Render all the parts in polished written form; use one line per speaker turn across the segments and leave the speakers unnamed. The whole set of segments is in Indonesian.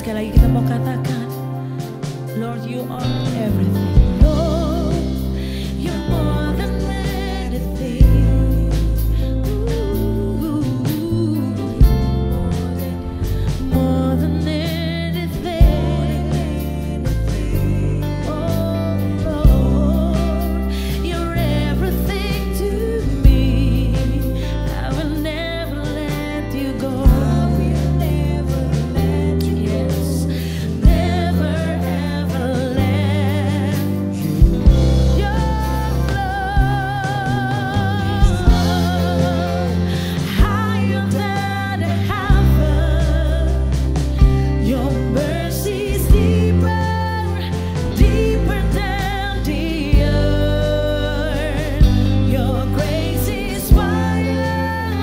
Sekali lagi kita mau katakan, Lord, you are everything. Lord, you're more than anything. More than anything. Oh Lord, you're everything to me. I will never let you go. Yes, never ever let your love higher than heaven. Your mercy is deeper, deeper than the earth. Your grace is wider,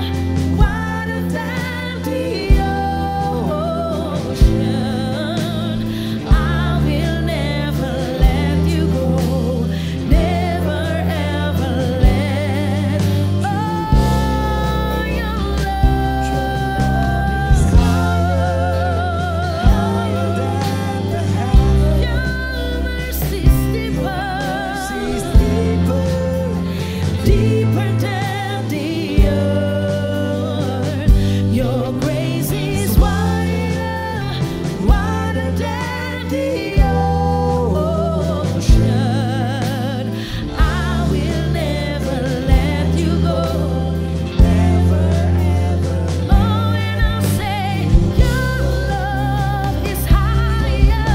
wider than the ocean. I will never let you go, never ever let. Oh, your love is higher than the heavens. Your mercy is deeper, deeper than the earth. Your grace is wider, wider than the ocean. I will never let you go, never ever. Oh, and I'll say your love is higher,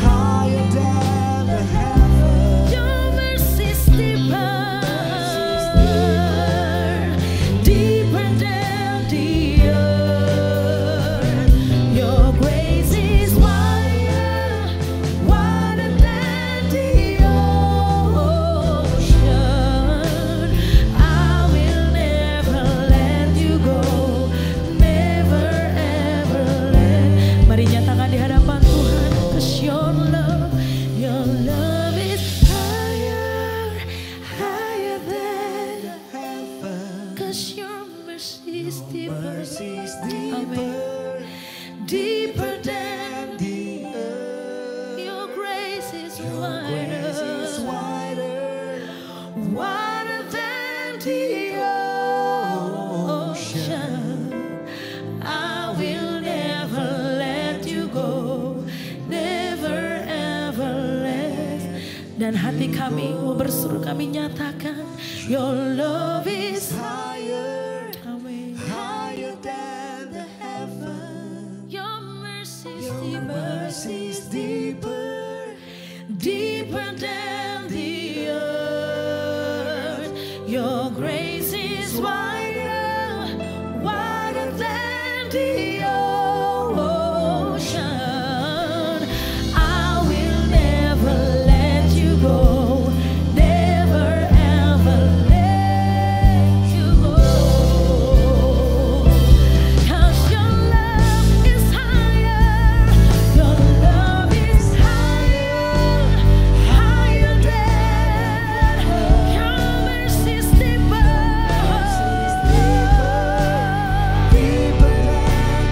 Higher than the heavens.
your mercy is deeper, deeper than the earth. Your grace is wider, wider than the ocean. I will never let you go, never ever let. Mari nyatakan di hadapan Tuhan, 'cause your love is higher, higher than
Heaven.
'cause your mercy is deeper,
Mercy is
Amen.
deeper
Deeper than
than the earth.
your grace is
Your grace is
wider,
wider
wider than the ocean. I will never let you go, never ever let. Dan hati kami mau berseru, kami nyatakan, your love is
higher,
Amen.
higher than the heaven.
Your mercy is
Your
deeper,
mercy is deeper
deeper than the earth. Your grace is wider, wider than the ocean. I will never let you go, never ever let you go. 'Cause your love is higher, your love is higher, higher than your mercy is deeper,
deeper than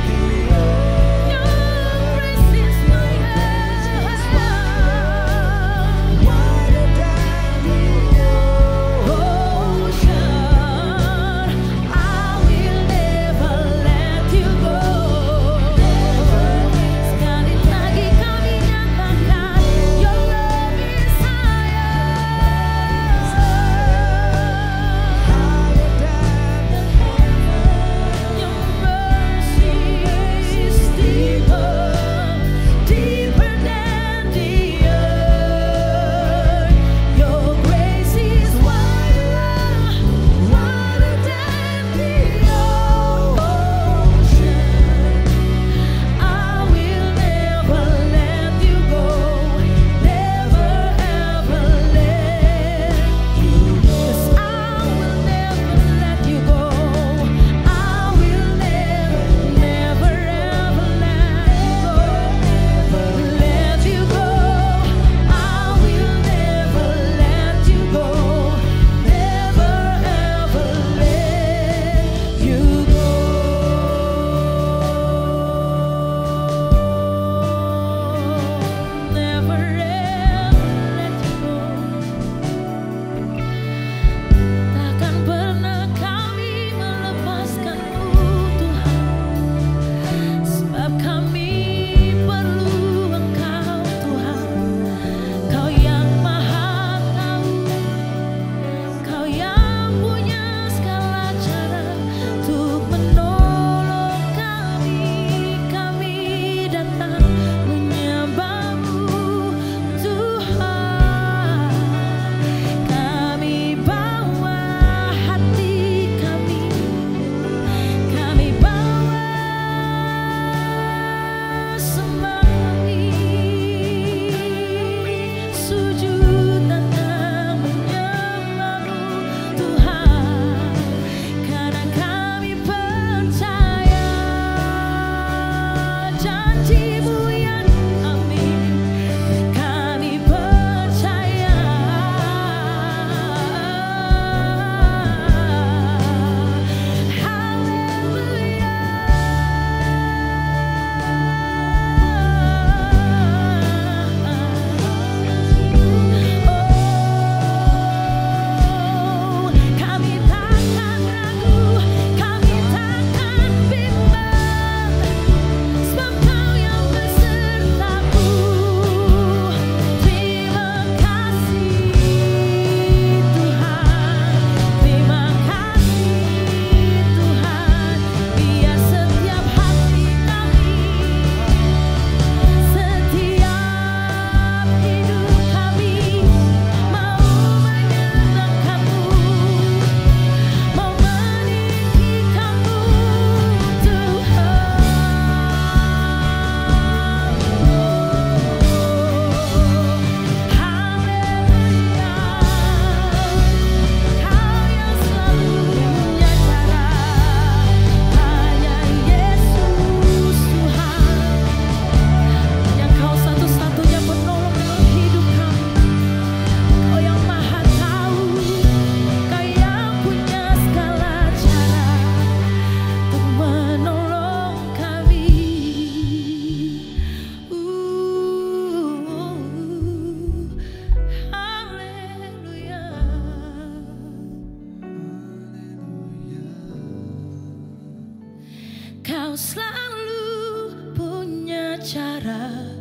selalu punya cara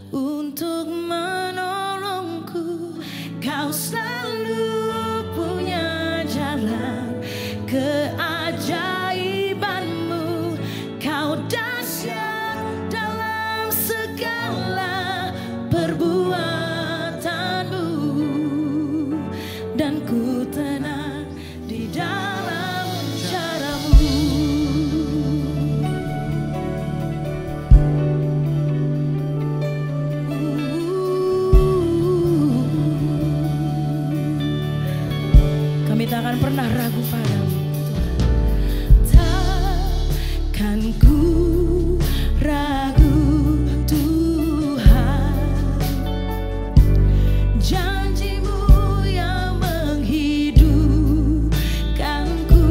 untuk menolongku. Kau selalu punya jalan keajaibanmu. Kau dahsyat dalam segala perbuatanmu, dan ku tenang di dalam caramu. Kami tak akan pernah ragu padamu, takkan ku ragu Tuhan. Janjimu yang menghidupkanku,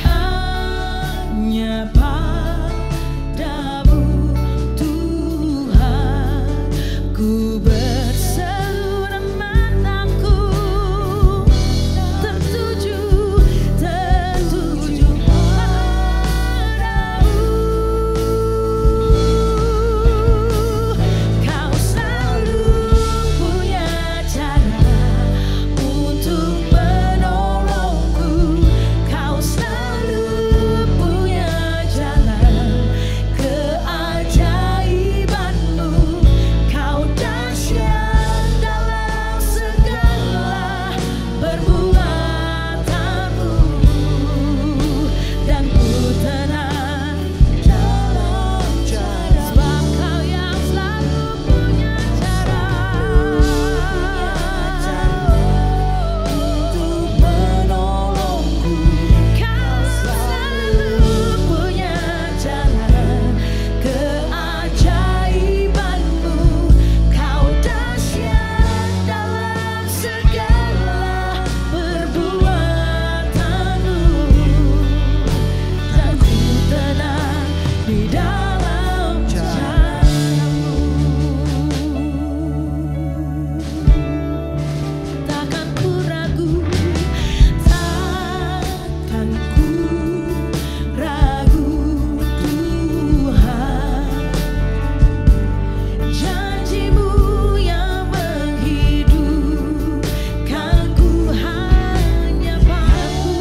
hanya padamu Tuhan ku berseru dan mataku tertuju padamu. Kau selalu punya cara untuk menolongku. Kau selalu punya jalan keajaibanmu. Kau dahsyat dalam segala perbuatanmu, dan ku tenang dalam cara. Sebab kau yang selalu punya cara untuk menolongku. Kau selalu punya jalan keajaibanmu. Kau dahsyat dalam segala perbuatanmu, dan ku tenang di dalam caramu. Takkan ku ragu, takkan ku ragu Tuhan. Janjimu yang menghidupkanku, hanya padamu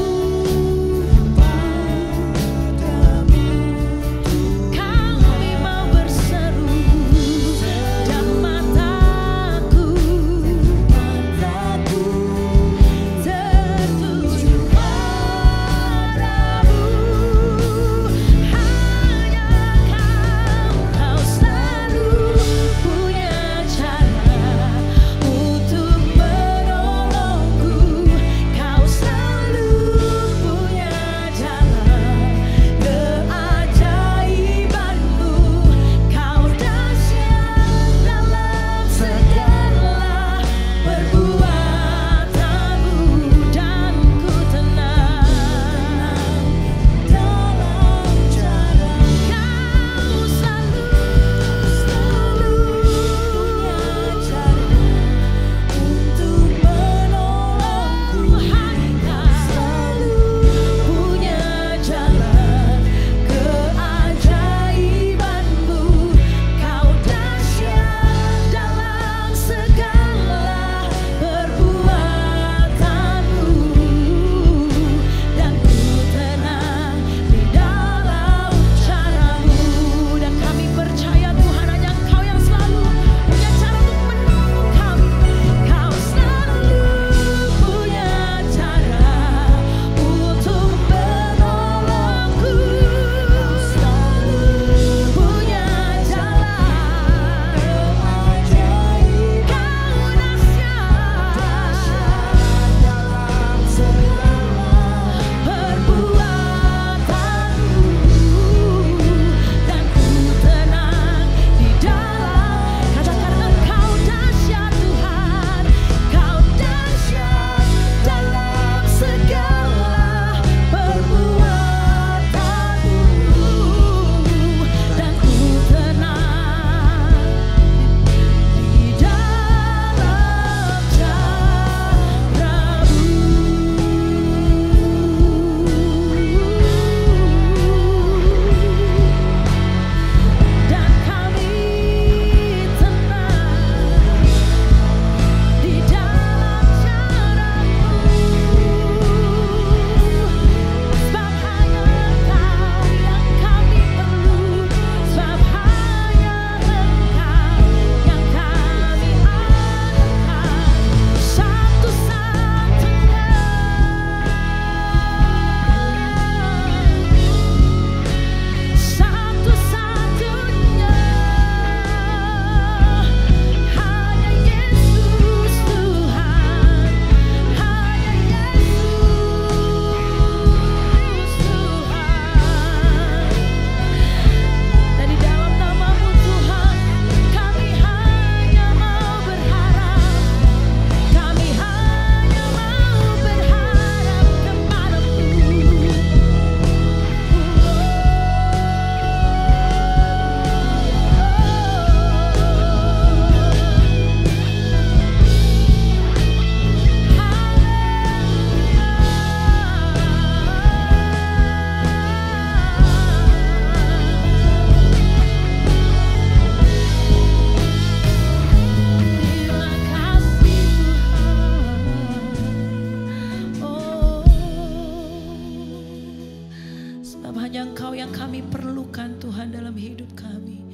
Engkau yang kami perlukan Tuhan dalam hidup kami,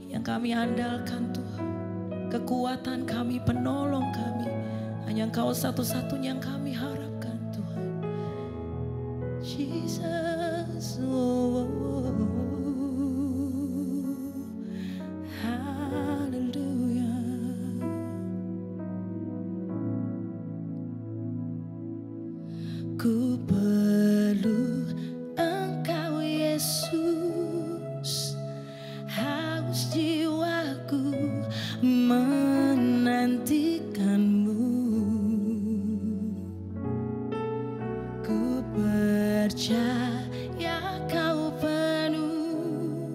yang kami andalkan Tuhan. Kekuatan kami, penolong kami, hanya Engkau satu-satunya yang kami harapkan Tuhan. Jesus, oh, oh, oh. Haleluya. Ku perlu Engkau Yesus, haus jiwaku menantikanmu. Ku percaya Kau penuh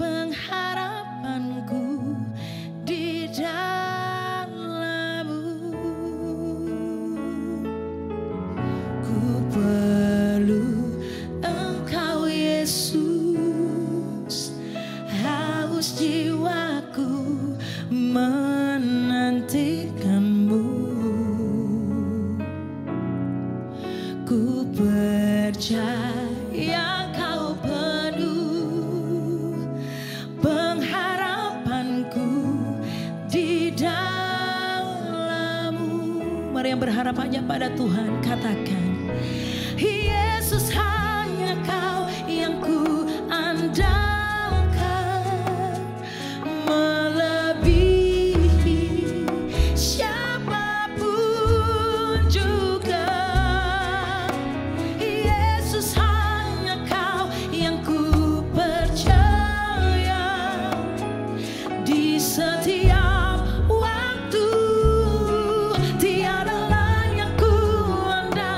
pengharapanku di dalam-Mu. Ku perlu Engkau Yesus, haus jiwaku menantikanmu. Ku percaya Kau penuh pengharapanku di dalam-Mu. Mari yang berharap hanya pada Tuhan, katakan, Yesus hanya Kau yang ku andalkan, melebihi siapapun juga. Yesus hanya Kau yang ku percaya di setiap waktu. Tiada lain yang ku andalkan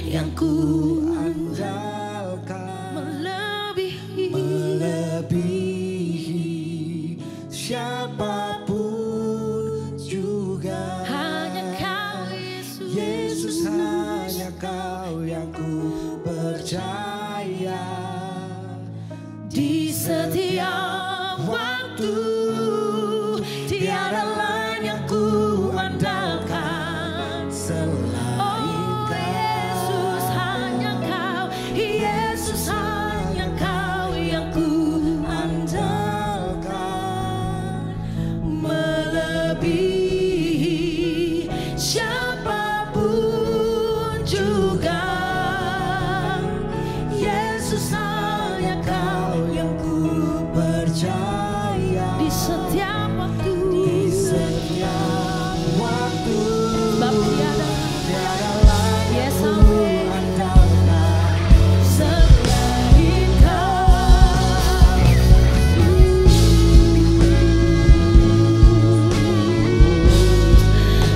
yang ku
andalkan,
melebihi
siapapun juga.
hanya Kau Yesus.
Yesus, hanya Kau yang ku percaya.
Di setiap waktu tiada lain yang ku andalkan. Oh Yesus, hanya Kau. Yesus, hanya Kau yang ku
andalkan,
melebihi siapapun juga. Yesus, hanya Kau yang ku
percaya.
di setiap waktu.
Di setiap waktu
Sebab tiada
lain
Yes,
ku
amin.
andalkan.
selain Kau.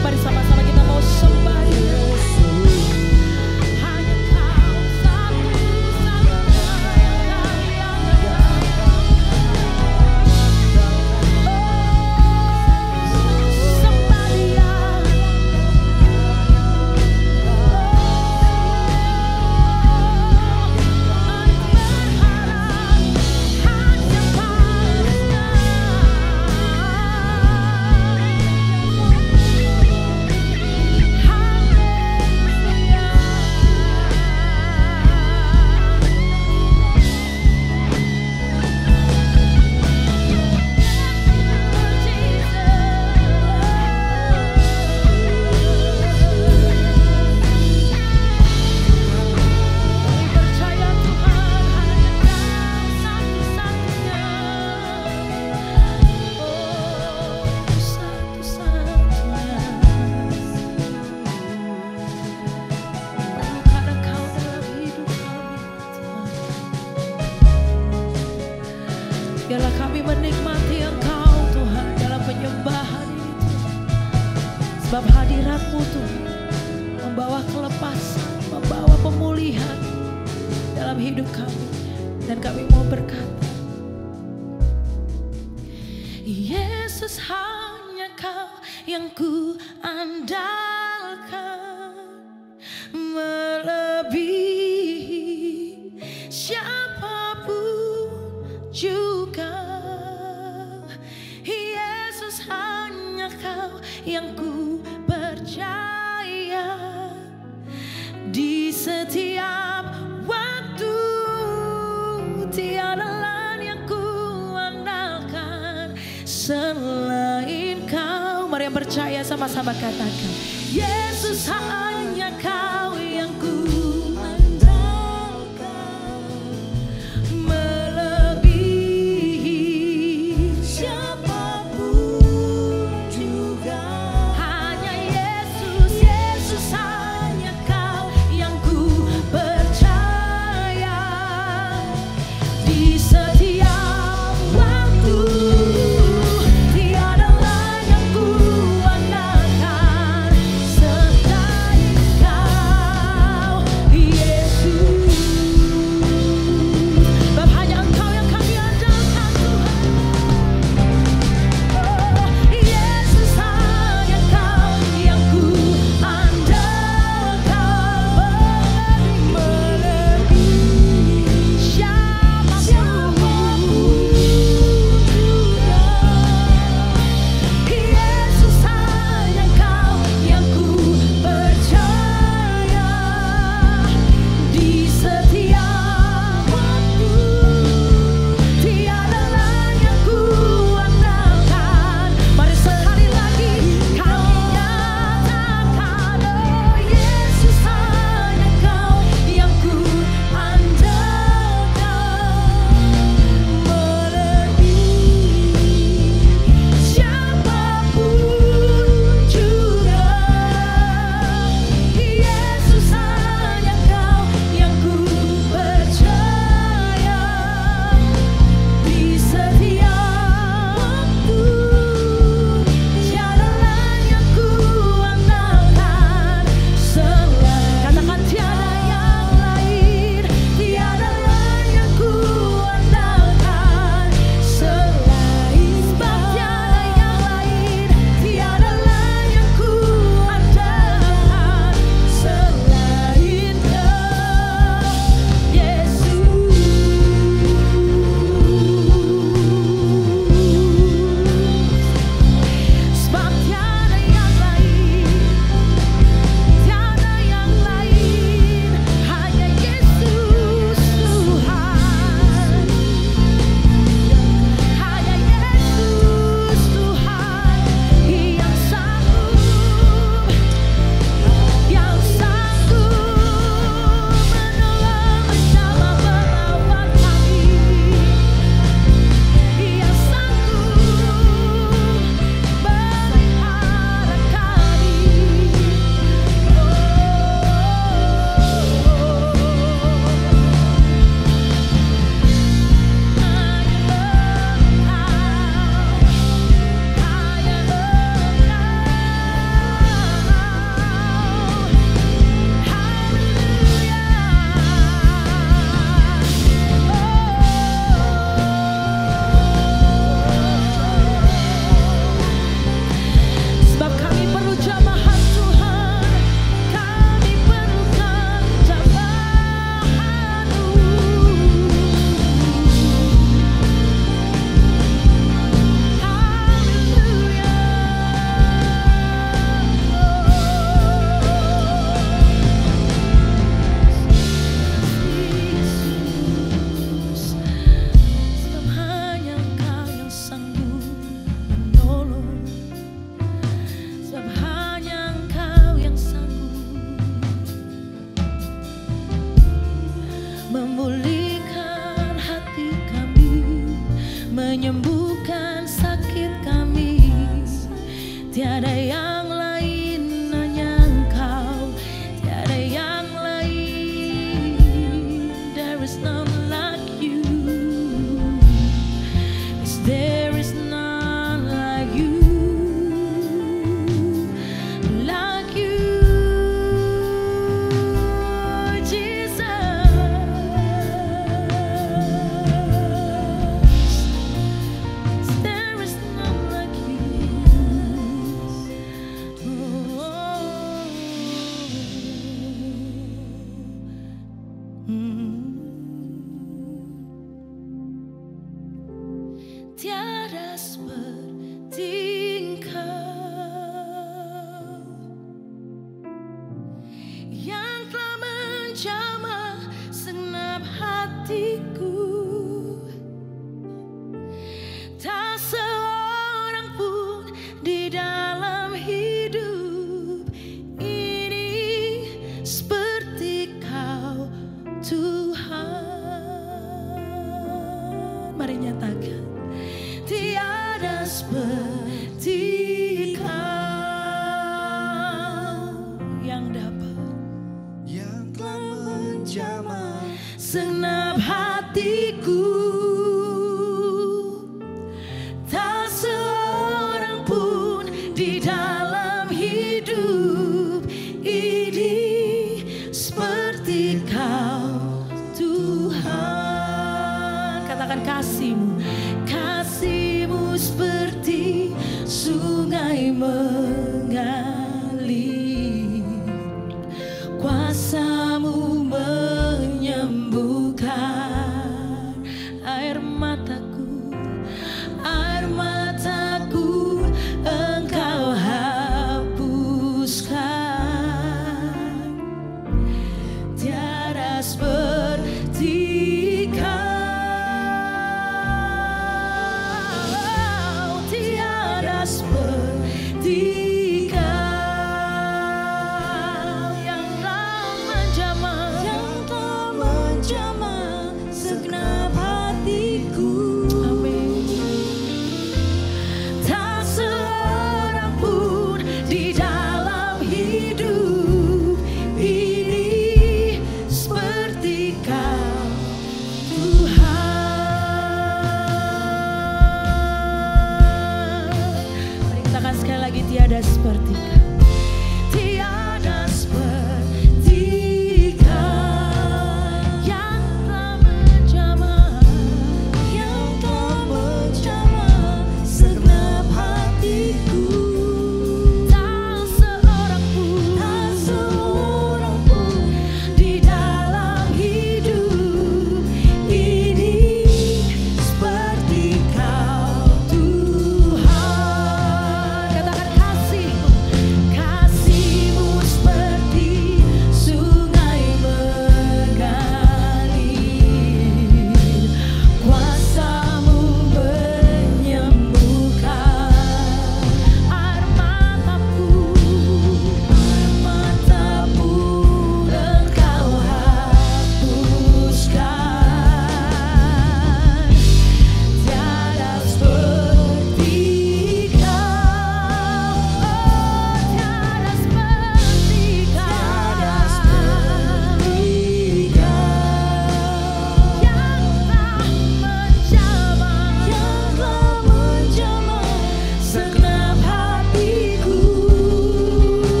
Mari sama-sama kita mau sembah Yesus. Hanya Kau satu-satunya yang sembah Dia. Percaya Tuhan hanya Kau satu-satunya. Oh, satu-satunya. Perlukan Engkau dalam hidup kami, Tuhan. Biarlah kami menikmati Engkau, Tuhan, dalam penyembahan ini, Tuhan. Sebab hadirat-Mu, Tuhan, membawa kelepasan, membawa pemulihan dalam hidup kami. Dan kami mau berkata, Yesus, hanya Kau yang ku andalkan, melebihi siapapun juga. Yesus, hanya Kau yang ku percaya. Di setiap waktu tiada lain yang ku andalkan selain Kau. Mari yang percaya sama-sama katakan, Yesus, hanya Kau yang ku andalkan, melebihi
Siapapun juga.
hanya Yesus. Yesus, hanya Kau yang ku percaya. Di setiap waktu tiada lain yang ku andalkan selain Kau.
ancaman.
Senap hatiku, tak seorang pun di dalam hidup ini seperti Kau Tuhan. Katakan kasih-Mu, kasih-Mu seperti sungai mengalir, kuasa-Mu menyembuhkan.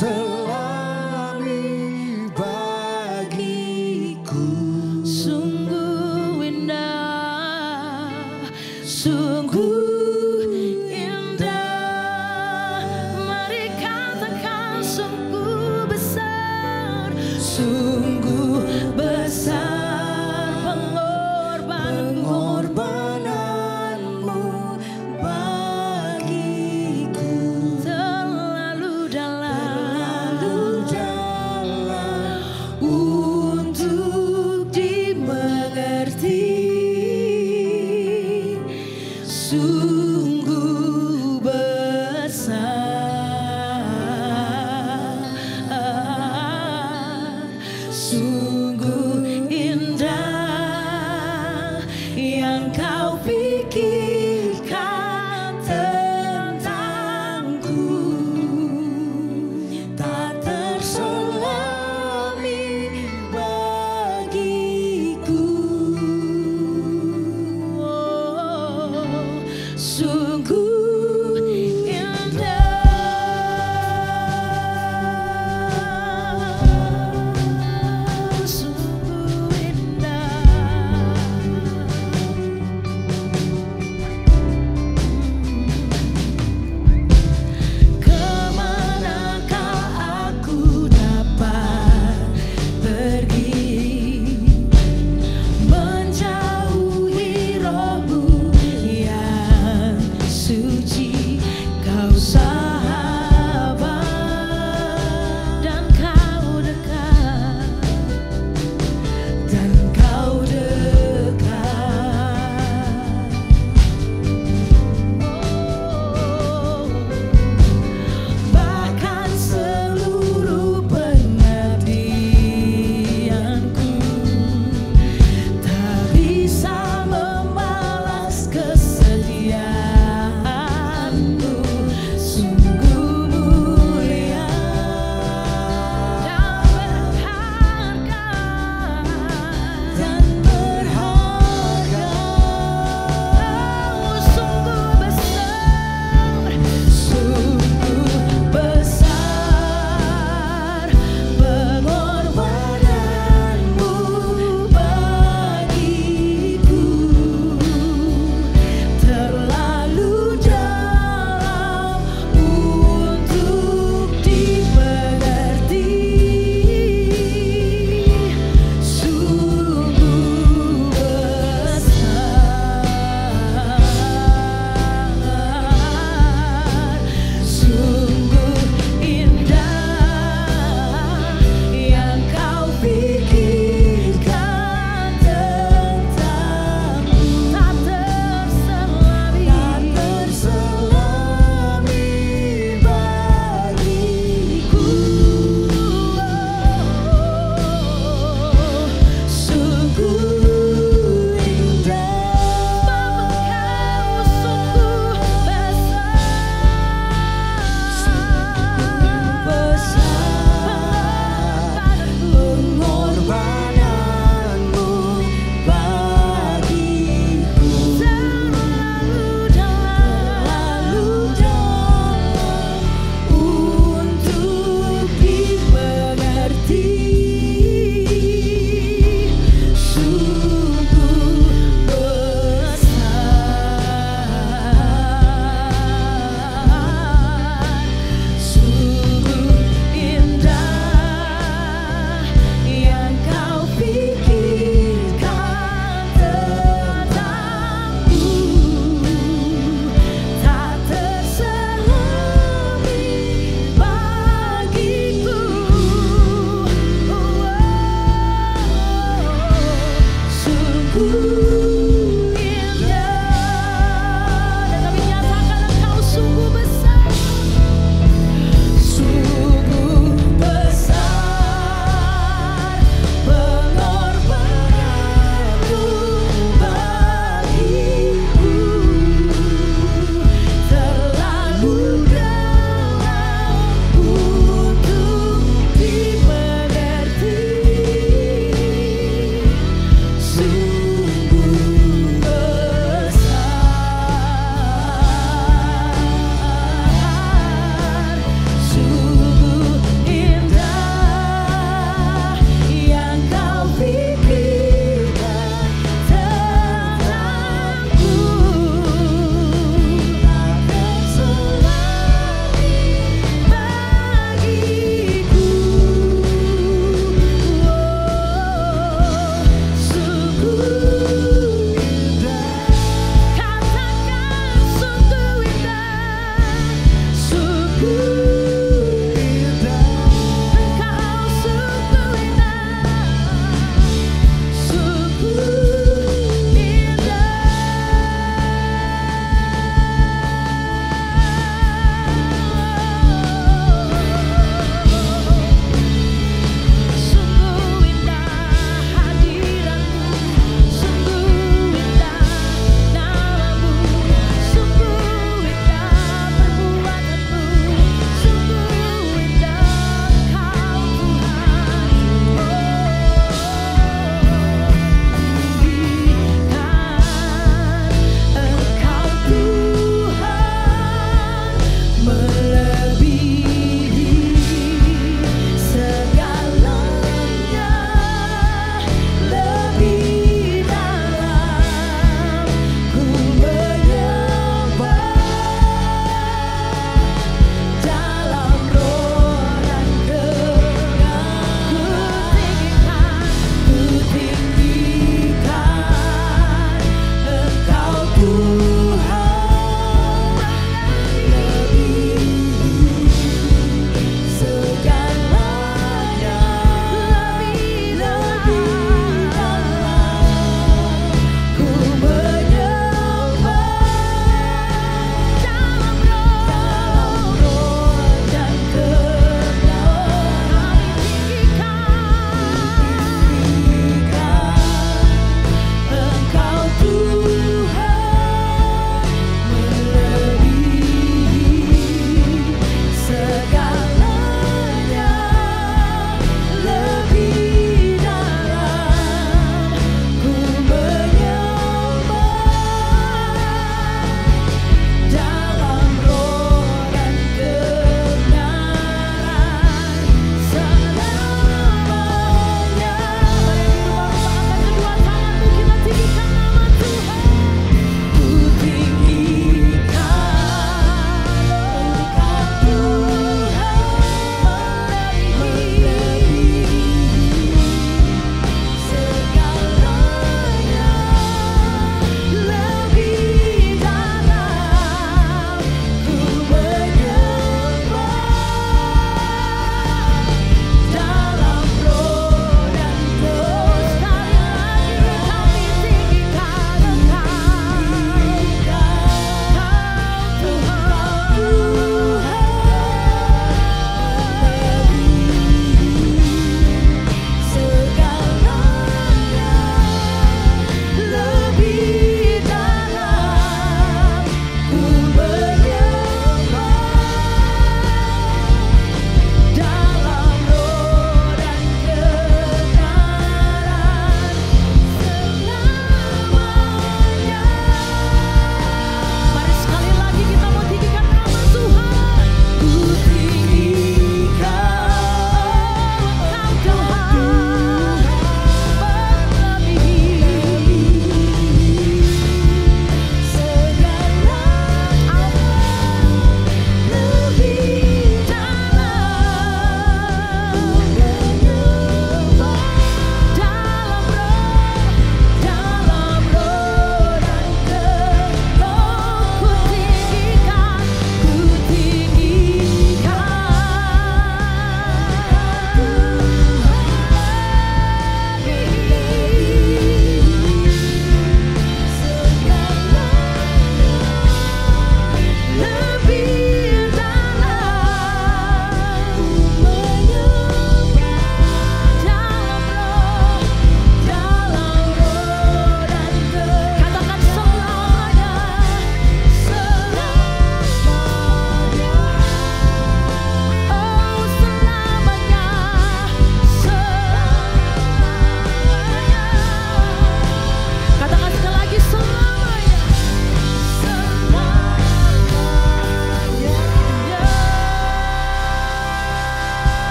selami bagiku.
Sungguh indah, sungguh indah. Mari katakan sungguh besar, sungguh besar pengorbananmu
bagiku.
terlalu dalam.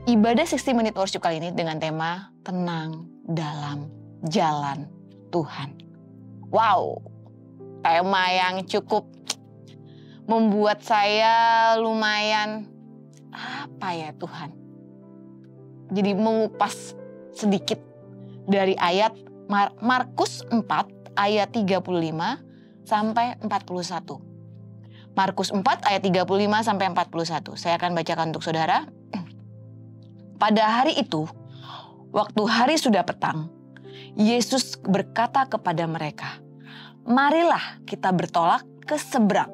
Ibadah 60 Minute Worship kali ini dengan tema tenang dalam jalan Tuhan. Wow, tema yang cukup membuat saya lumayan Tuhan. Jadi mengupas sedikit dari ayat Markus 4 ayat 35 sampai 41. Markus 4 ayat 35 sampai 41. Saya akan bacakan untuk saudara. Pada hari itu, waktu hari sudah petang, Yesus berkata kepada mereka, "Marilah kita bertolak ke seberang."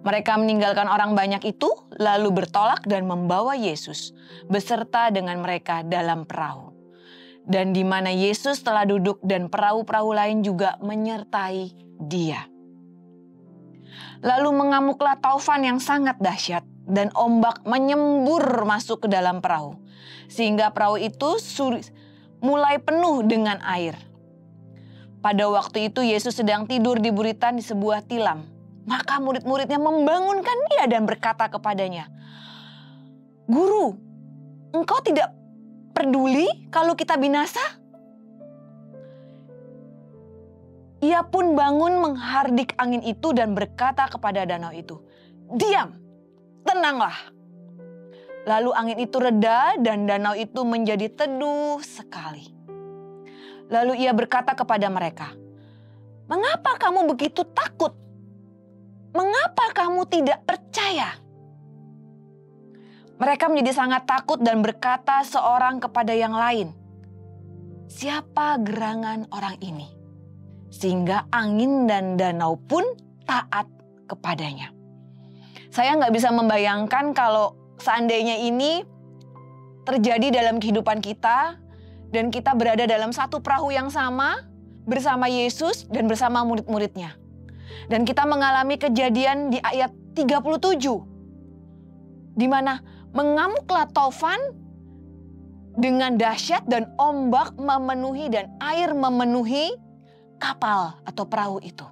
Mereka meninggalkan orang banyak itu, lalu bertolak dan membawa Yesus beserta dengan mereka dalam perahu. Dan di mana Yesus telah duduk dan perahu-perahu lain juga menyertai Dia. Lalu mengamuklah taufan yang sangat dahsyat, dan ombak menyembur masuk ke dalam perahu, sehingga perahu itu mulai penuh dengan air. Pada waktu itu Yesus sedang tidur di buritan di sebuah tilam. Maka murid-muridnya membangunkan Dia dan berkata kepadanya, "Guru, engkau tidak peduli kalau kita binasa?" Ia pun bangun menghardik angin itu dan berkata kepada danau itu, "Diam, tenanglah." Lalu angin itu reda dan danau itu menjadi teduh sekali. Lalu Ia berkata kepada mereka, "Mengapa kamu begitu takut? Mengapa kamu tidak percaya?" Mereka menjadi sangat takut dan berkata seorang kepada yang lain, "Siapa gerangan orang ini, sehingga angin dan danau pun taat kepadanya?" Saya nggak bisa membayangkan kalau seandainya ini terjadi dalam kehidupan kita dan kita berada dalam satu perahu yang sama bersama Yesus dan bersama murid-muridnya. Dan kita mengalami kejadian di ayat 37. Di mana mengamuklah taufan dengan dahsyat dan ombak memenuhi dan air memenuhi kapal atau perahu itu.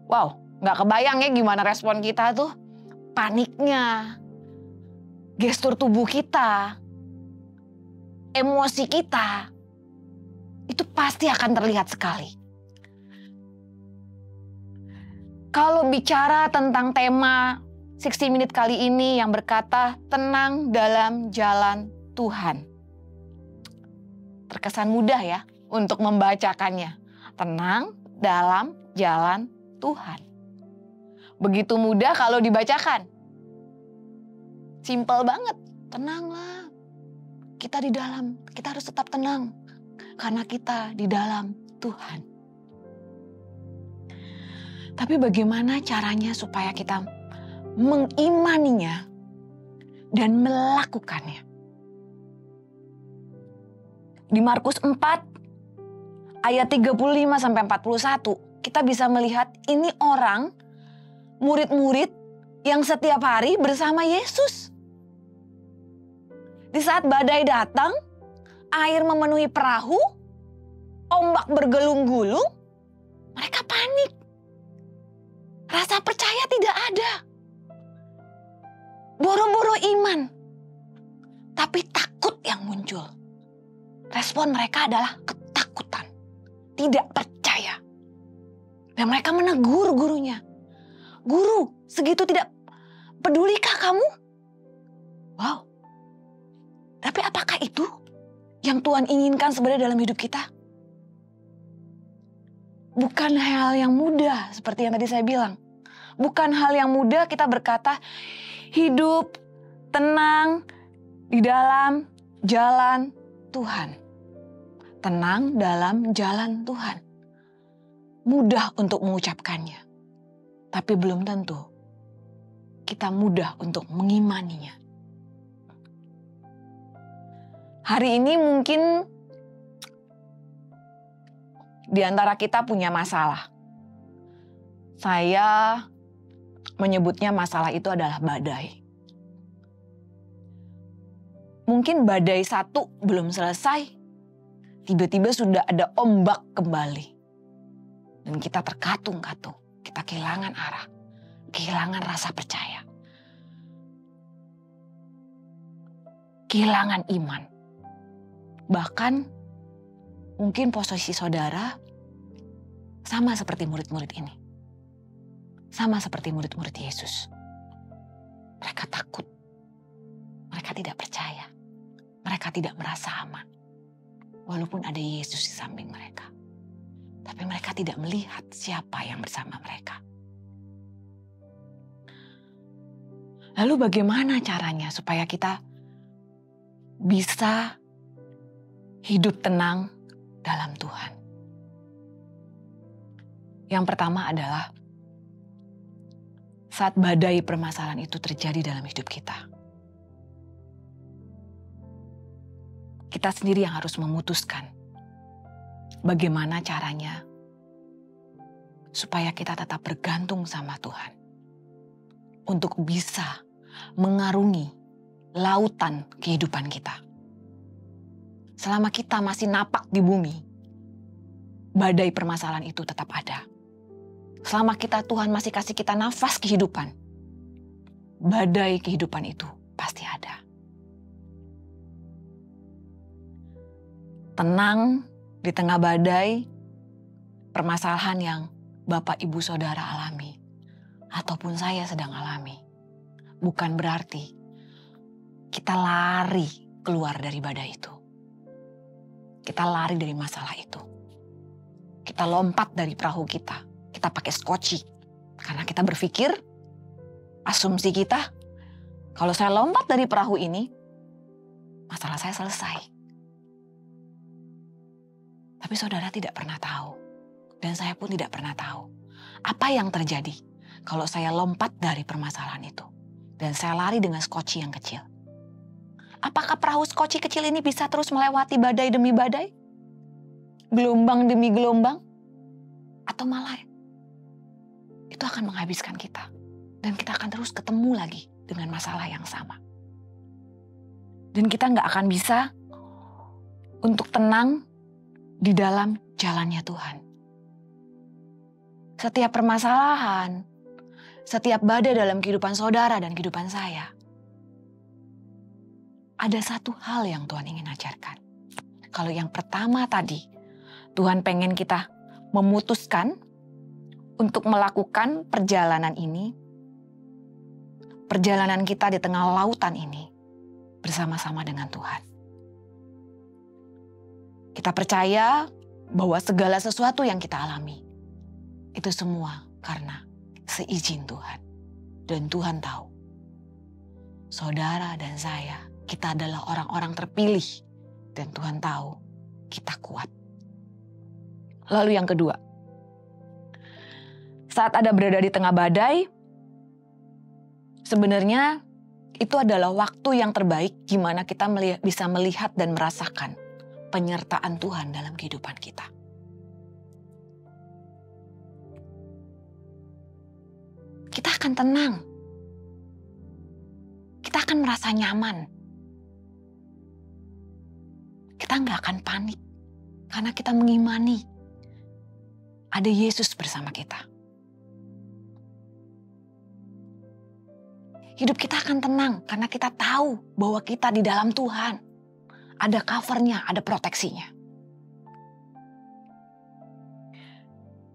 Wow, gak kebayang ya gimana respon kita tuh. Paniknya, gestur tubuh kita, emosi kita, itu pasti akan terlihat sekali. Kalau bicara tentang tema 60 Minute kali ini yang berkata tenang dalam jalan Tuhan. Terkesan mudah ya untuk membacakannya. Tenang dalam jalan Tuhan. Begitu mudah kalau dibacakan. Simpel banget. Tenanglah. Kita di dalam, kita harus tetap tenang. Karena kita di dalam Tuhan. Tapi bagaimana caranya supaya kita mengimaninya dan melakukannya? Di Markus 4 ayat 35 sampai 41 kita bisa melihat ini orang murid-murid yang setiap hari bersama Yesus. Di saat badai datang, air memenuhi perahu, ombak bergelung-gulung, mereka panik. Rasa percaya tidak ada. Boro-boro iman. Tapi takut yang muncul. Respon mereka adalah ketakutan. Tidak percaya. Dan mereka menegur gurunya. "Guru, segitu tidak pedulikah kamu?" Wow. Tapi apakah itu yang Tuhan inginkan sebenarnya dalam hidup kita? Bukan hal yang mudah seperti yang tadi saya bilang. Bukan hal yang mudah kita berkata hidup tenang di dalam jalan Tuhan. Tenang dalam jalan Tuhan. Mudah untuk mengucapkannya. Tapi belum tentu kita mudah untuk mengimaninya. Hari ini mungkin di antara kita punya masalah. Saya menyebutnya masalah itu adalah badai. Mungkin badai satu belum selesai, tiba-tiba sudah ada ombak kembali. Dan kita terkatung-katung, kita kehilangan arah, kehilangan rasa percaya. kehilangan iman. Bahkan mungkin posisi saudara sama seperti murid-murid ini. Sama seperti murid-murid Yesus. Mereka takut. Mereka tidak percaya. Mereka tidak merasa aman. Walaupun ada Yesus di samping mereka. Tapi mereka tidak melihat siapa yang bersama mereka. Lalu bagaimana caranya supaya kita bisa hidup tenang dalam Tuhan? Yang pertama adalah saat badai permasalahan itu terjadi dalam hidup kita. Kita sendiri yang harus memutuskan bagaimana caranya supaya kita tetap bergantung sama Tuhan. Untuk bisa mengarungi lautan kehidupan kita. Selama kita masih napak di bumi, badai permasalahan itu tetap ada. Selama Tuhan masih kasih kita nafas kehidupan, badai kehidupan itu pasti ada. Tenang di tengah badai permasalahan yang Bapak Ibu Saudara alami, ataupun saya sedang alami. Bukan berarti kita lari keluar dari badai itu. Kita lari dari masalah itu. Kita lompat dari perahu kita. Kita pakai skoci. Karena kita berpikir, asumsi kita, kalau saya lompat dari perahu ini, masalah saya selesai. Tapi saudara tidak pernah tahu. Dan saya pun tidak pernah tahu. Apa yang terjadi kalau saya lompat dari permasalahan itu. Dan saya lari dengan skoci yang kecil. Apakah perahu skoci kecil ini bisa terus melewati badai demi badai? Gelombang demi gelombang? Atau malah itu akan menghabiskan kita. Dan kita akan terus ketemu lagi dengan masalah yang sama. Dan kita nggak akan bisa untuk tenang di dalam jalannya Tuhan. Setiap permasalahan, setiap badai dalam kehidupan saudara dan kehidupan saya, ada satu hal yang Tuhan ingin ajarkan. Kalau yang pertama tadi, Tuhan pengen kita memutuskan untuk melakukan perjalanan ini, perjalanan kita di tengah lautan ini, bersama-sama dengan Tuhan. Kita percaya bahwa segala sesuatu yang kita alami, itu semua karena seizin Tuhan. Dan Tuhan tahu, saudara dan saya, kita adalah orang-orang terpilih. Dan Tuhan tahu, kita kuat. Lalu yang kedua, saat ada berada di tengah badai, sebenarnya itu adalah waktu yang terbaik gimana kita bisa melihat dan merasakan penyertaan Tuhan dalam kehidupan kita. Kita akan tenang. Kita akan merasa nyaman. Kita nggak akan panik. Karena kita mengimani ada Yesus bersama kita. Hidup kita akan tenang karena kita tahu bahwa kita di dalam Tuhan. Ada covernya, ada proteksinya.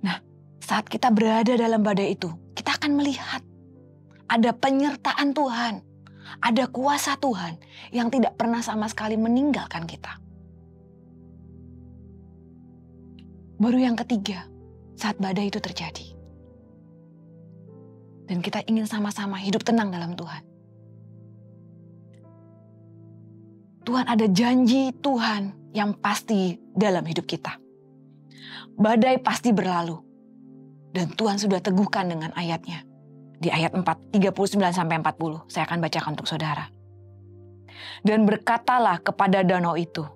Nah, saat kita berada dalam badai itu, kita akan melihat ada penyertaan Tuhan, ada kuasa Tuhan yang tidak pernah sama sekali meninggalkan kita. Baru yang ketiga, saat badai itu terjadi. Dan kita ingin sama-sama hidup tenang dalam Tuhan. Tuhan ada janji Tuhan yang pasti dalam hidup kita. Badai pasti berlalu. Dan Tuhan sudah teguhkan dengan ayatnya. Di ayat 39-40. Saya akan bacakan untuk saudara. Dan berkatalah kepada danau itu.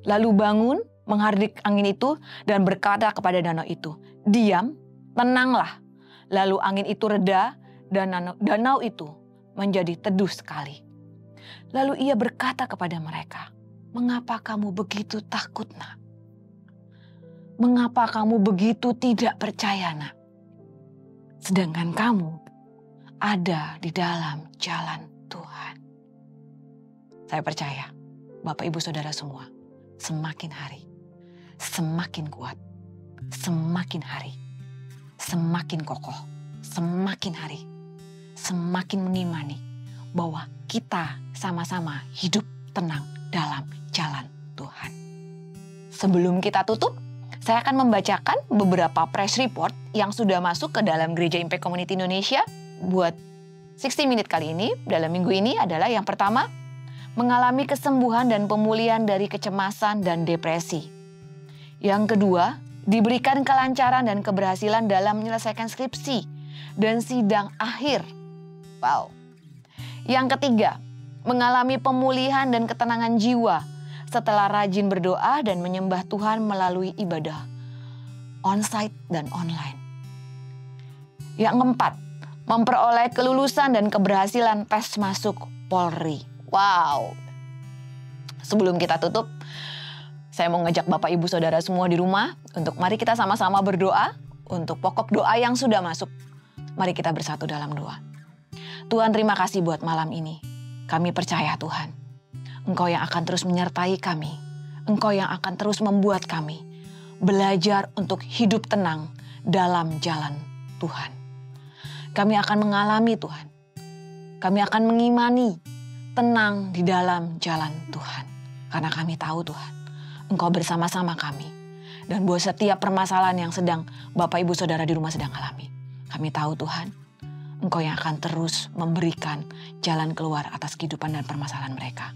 Lalu bangun, menghardik angin itu. Dan berkata kepada danau itu. Diam, tenanglah. Lalu angin itu reda. Dan danau itu menjadi teduh sekali. Lalu ia berkata kepada mereka, mengapa kamu begitu takut, nak? Mengapa kamu begitu tidak percaya, nak? Sedangkan kamu ada di dalam jalan Tuhan. Saya percaya Bapak Ibu Saudara semua semakin hari semakin kuat, semakin hari semakin kokoh, semakin hari semakin mengimani bahwa kita sama-sama hidup tenang dalam jalan Tuhan. Sebelum kita tutup, saya akan membacakan beberapa press report yang sudah masuk ke dalam Gereja Impact Community Indonesia buat 60 Minute kali ini, dalam minggu ini adalah yang pertama, mengalami kesembuhan dan pemulihan dari kecemasan dan depresi. Yang kedua, diberikan kelancaran dan keberhasilan dalam menyelesaikan skripsi dan sidang akhir. Wow. Yang ketiga, mengalami pemulihan dan ketenangan jiwa setelah rajin berdoa dan menyembah Tuhan melalui ibadah onsite dan online. Yang keempat, memperoleh kelulusan dan keberhasilan tes masuk Polri. Wow. Sebelum kita tutup, saya mau ngajak Bapak Ibu Saudara semua di rumah untuk mari kita sama-sama berdoa untuk pokok doa yang sudah masuk. Mari kita bersatu dalam doa. Tuhan, terima kasih buat malam ini. Kami percaya Tuhan, Engkau yang akan terus menyertai kami. Engkau yang akan terus membuat kami belajar untuk hidup tenang dalam jalan Tuhan. Kami akan mengalami Tuhan. Kami akan mengimani tenang di dalam jalan Tuhan. Karena kami tahu Tuhan, Engkau bersama-sama kami. Dan buat setiap permasalahan yang sedang Bapak Ibu Saudara di rumah sedang alami. Kami tahu Tuhan, Engkau yang akan terus memberikan jalan keluar atas kehidupan dan permasalahan mereka.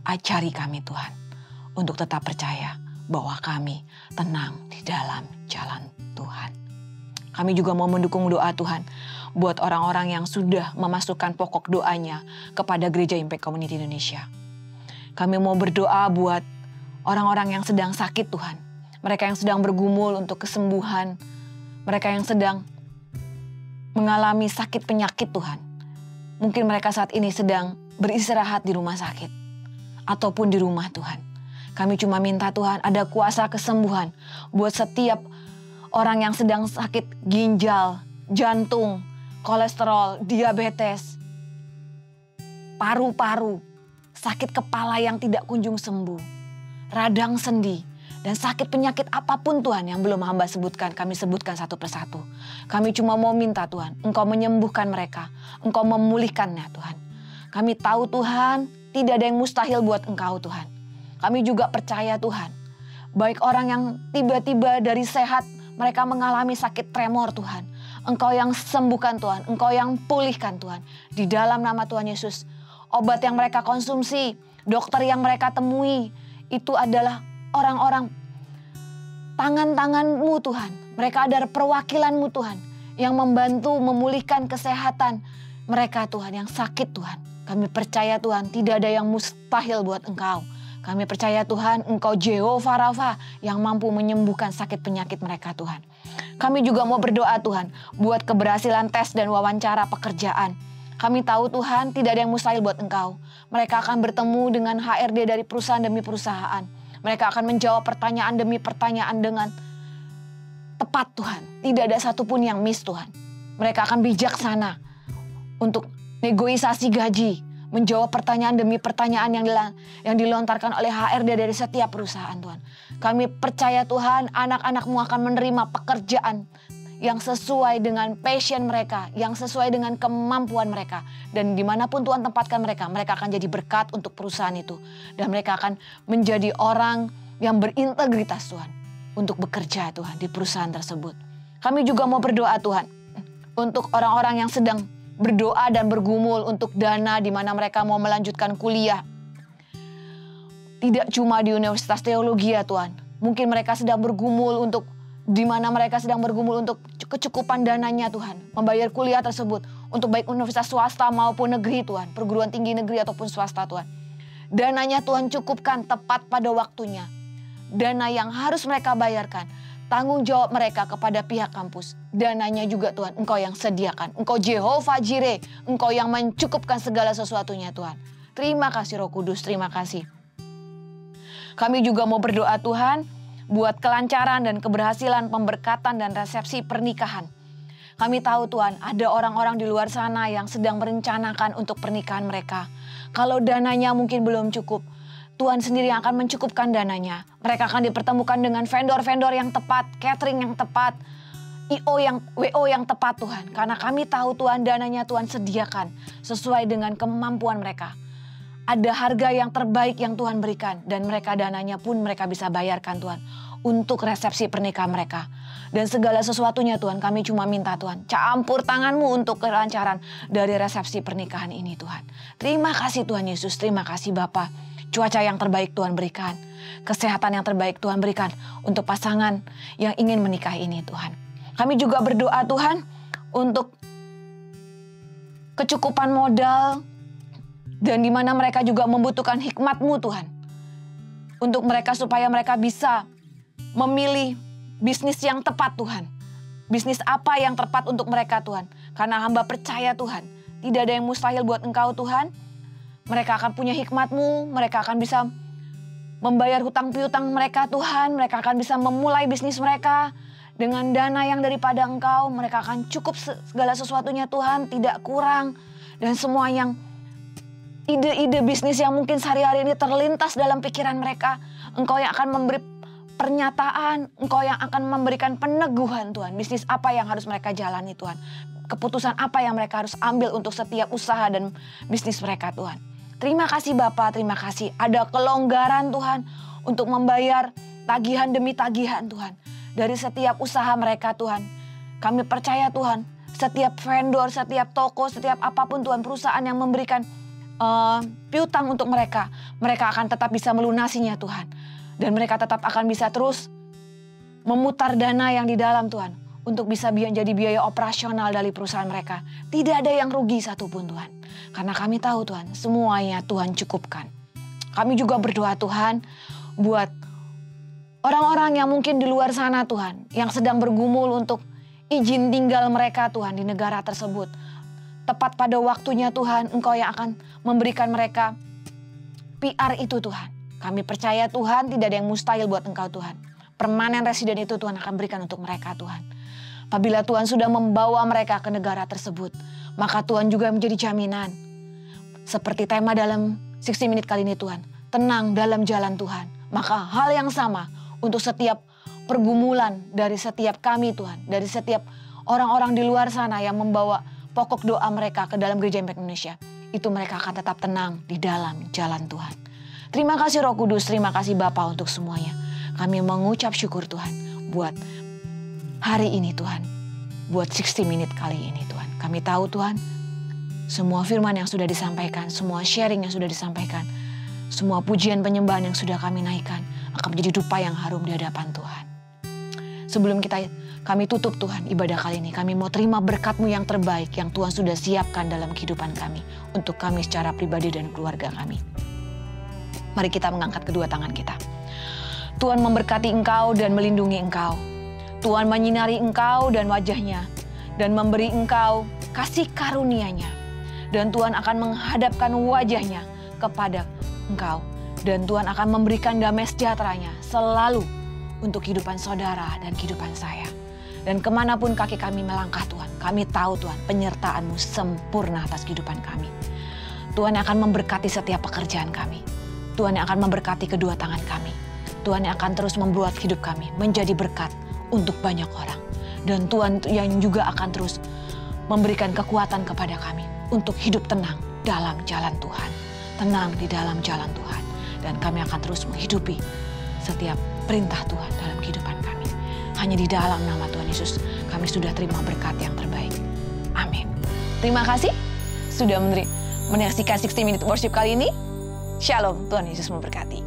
Ajari kami Tuhan untuk tetap percaya bahwa kami tenang di dalam jalan Tuhan. Kami juga mau mendukung doa Tuhan buat orang-orang yang sudah memasukkan pokok doanya kepada Gereja Impact Community Indonesia. Kami mau berdoa buat orang-orang yang sedang sakit Tuhan. Mereka yang sedang bergumul untuk kesembuhan. Mereka yang sedang mengalami sakit penyakit Tuhan. Mungkin mereka saat ini sedang beristirahat di rumah sakit. Ataupun di rumah Tuhan. Kami cuma minta Tuhan ada kuasa kesembuhan buat setiap orang yang sedang sakit ginjal, jantung, kolesterol, diabetes, paru-paru, sakit kepala yang tidak kunjung sembuh, radang sendi, dan sakit penyakit apapun Tuhan yang belum hamba sebutkan, kami sebutkan satu persatu. Kami cuma mau minta Tuhan, Engkau menyembuhkan mereka, Engkau memulihkannya Tuhan. Kami tahu Tuhan, tidak ada yang mustahil buat Engkau Tuhan. Kami juga percaya Tuhan, baik orang yang tiba-tiba dari sehat, mereka mengalami sakit tremor Tuhan. Engkau yang sembuhkan Tuhan, Engkau yang pulihkan Tuhan. Di dalam nama Tuhan Yesus, obat yang mereka konsumsi, dokter yang mereka temui, itu adalah orang-orang tangan-tangan-Mu Tuhan. Mereka adalah perwakilan-Mu Tuhan yang membantu memulihkan kesehatan mereka Tuhan yang sakit Tuhan. Kami percaya Tuhan tidak ada yang mustahil buat Engkau. Kami percaya Tuhan Engkau Jehovah Rafa yang mampu menyembuhkan sakit penyakit mereka Tuhan. Kami juga mau berdoa Tuhan buat keberhasilan tes dan wawancara pekerjaan. Kami tahu Tuhan tidak ada yang mustahil buat Engkau. Mereka akan bertemu dengan HRD dari perusahaan demi perusahaan. Mereka akan menjawab pertanyaan demi pertanyaan dengan tepat Tuhan. Tidak ada satupun yang miss Tuhan. Mereka akan bijaksana untuk negosiasi gaji. Menjawab pertanyaan demi pertanyaan yang dilontarkan oleh HRD dari setiap perusahaan Tuhan. Kami percaya Tuhan anak-anak-Mu akan menerima pekerjaan yang sesuai dengan passion mereka, yang sesuai dengan kemampuan mereka. Dan dimanapun Tuhan tempatkan mereka, mereka akan jadi berkat untuk perusahaan itu. Dan mereka akan menjadi orang yang berintegritas Tuhan untuk bekerja Tuhan di perusahaan tersebut. Kami juga mau berdoa Tuhan untuk orang-orang yang sedang berdoa dan bergumul untuk dana di mana mereka mau melanjutkan kuliah. Tidak cuma di Universitas Teologi ya Tuhan. Mungkin mereka sedang bergumul untuk di mana mereka sedang bergumul untuk kecukupan dananya Tuhan. Membayar kuliah tersebut untuk baik universitas swasta maupun negeri Tuhan. Perguruan tinggi negeri ataupun swasta Tuhan. Dananya Tuhan cukupkan tepat pada waktunya. Dana yang harus mereka bayarkan. Tanggung jawab mereka kepada pihak kampus. Dananya juga Tuhan Engkau yang sediakan. Engkau Jehovah Jireh. Engkau yang mencukupkan segala sesuatunya Tuhan. Terima kasih Roh Kudus, terima kasih. Kami juga mau berdoa Tuhan buat kelancaran dan keberhasilan pemberkatan dan resepsi pernikahan. Kami tahu Tuhan ada orang-orang di luar sana yang sedang merencanakan untuk pernikahan mereka. Kalau dananya mungkin belum cukup, Tuhan sendiri yang akan mencukupkan dananya. Mereka akan dipertemukan dengan vendor-vendor yang tepat, catering yang tepat, WO yang tepat Tuhan. Karena kami tahu Tuhan dananya Tuhan sediakan sesuai dengan kemampuan mereka. Ada harga yang terbaik yang Tuhan berikan dan mereka dananya pun mereka bisa bayarkan Tuhan untuk resepsi pernikahan mereka. Dan segala sesuatunya Tuhan kami cuma minta Tuhan campur tangan-Mu untuk kelancaran dari resepsi pernikahan ini Tuhan. Terima kasih Tuhan Yesus, terima kasih Bapa. Cuaca yang terbaik Tuhan berikan, kesehatan yang terbaik Tuhan berikan untuk pasangan yang ingin menikah ini Tuhan. Kami juga berdoa Tuhan untuk kecukupan modal dan di mana mereka juga membutuhkan hikmat-Mu Tuhan. Untuk mereka supaya mereka bisa memilih bisnis yang tepat Tuhan. Bisnis apa yang tepat untuk mereka Tuhan. Karena hamba percaya Tuhan, tidak ada yang mustahil buat Engkau Tuhan. Mereka akan punya hikmat-Mu, mereka akan bisa membayar hutang piutang mereka Tuhan. Mereka akan bisa memulai bisnis mereka dengan dana yang daripada Engkau. Mereka akan cukup segala sesuatunya Tuhan, tidak kurang. Dan semua yang ide-ide bisnis yang mungkin sehari-hari ini terlintas dalam pikiran mereka, Engkau yang akan memberi pernyataan, Engkau yang akan memberikan peneguhan Tuhan. Bisnis apa yang harus mereka jalani Tuhan. Keputusan apa yang mereka harus ambil untuk setiap usaha dan bisnis mereka Tuhan. Terima kasih Bapa, terima kasih. Ada kelonggaran Tuhan untuk membayar tagihan demi tagihan Tuhan. Dari setiap usaha mereka Tuhan. Kami percaya Tuhan, setiap vendor, setiap toko, setiap apapun Tuhan, perusahaan yang memberikan piutang untuk mereka. Mereka akan tetap bisa melunasinya Tuhan. Dan mereka tetap akan bisa terus memutar dana yang di dalam Tuhan. Untuk bisa jadi biaya operasional dari perusahaan mereka. Tidak ada yang rugi satupun Tuhan. Karena kami tahu Tuhan, semuanya Tuhan cukupkan. Kami juga berdoa Tuhan buat orang-orang yang mungkin di luar sana Tuhan. Yang sedang bergumul untuk izin tinggal mereka Tuhan di negara tersebut. Tepat pada waktunya Tuhan, Engkau yang akan memberikan mereka PR itu Tuhan. Kami percaya Tuhan tidak ada yang mustahil buat Engkau Tuhan. Permanen residen itu Tuhan akan berikan untuk mereka Tuhan. Apabila Tuhan sudah membawa mereka ke negara tersebut, maka Tuhan juga menjadi jaminan. Seperti tema dalam 60 Minute kali ini Tuhan, tenang dalam jalan Tuhan. Maka hal yang sama untuk setiap pergumulan dari setiap kami Tuhan, dari setiap orang-orang di luar sana yang membawa pokok doa mereka ke dalam Gereja Impact Indonesia, itu mereka akan tetap tenang di dalam jalan Tuhan. Terima kasih Roh Kudus, terima kasih Bapa untuk semuanya. Kami mengucap syukur Tuhan buat hari ini Tuhan, buat 60 Minute kali ini Tuhan. Kami tahu Tuhan, semua firman yang sudah disampaikan, semua sharing yang sudah disampaikan, semua pujian penyembahan yang sudah kami naikkan akan menjadi dupa yang harum di hadapan Tuhan. Sebelum kami tutup Tuhan ibadah kali ini, kami mau terima berkat-Mu yang terbaik yang Tuhan sudah siapkan dalam kehidupan kami, untuk kami secara pribadi dan keluarga kami. Mari kita mengangkat kedua tangan kita. Tuhan memberkati Engkau dan melindungi Engkau. Tuhan menyinari Engkau dan wajah-Nya dan memberi Engkau kasih karunia-Nya. Dan Tuhan akan menghadapkan wajah-Nya kepada Engkau. Dan Tuhan akan memberikan damai sejahtera-Nya selalu untuk kehidupan saudara dan kehidupan saya. Dan kemanapun kaki kami melangkah Tuhan, kami tahu Tuhan penyertaan-Mu sempurna atas kehidupan kami. Tuhan yang akan memberkati setiap pekerjaan kami. Tuhan yang akan memberkati kedua tangan kami. Tuhan yang akan terus membuat hidup kami menjadi berkat untuk banyak orang. Dan Tuhan yang juga akan terus memberikan kekuatan kepada kami untuk hidup tenang dalam jalan Tuhan. Tenang di dalam jalan Tuhan. Dan kami akan terus menghidupi setiap perintah Tuhan dalam kehidupan kami. Hanya di dalam nama Tuhan Yesus kami sudah terima berkat yang terbaik. Amin. Terima kasih sudah menyaksikan 60 Minute Worship kali ini. Shalom, Tuhan Yesus memberkati.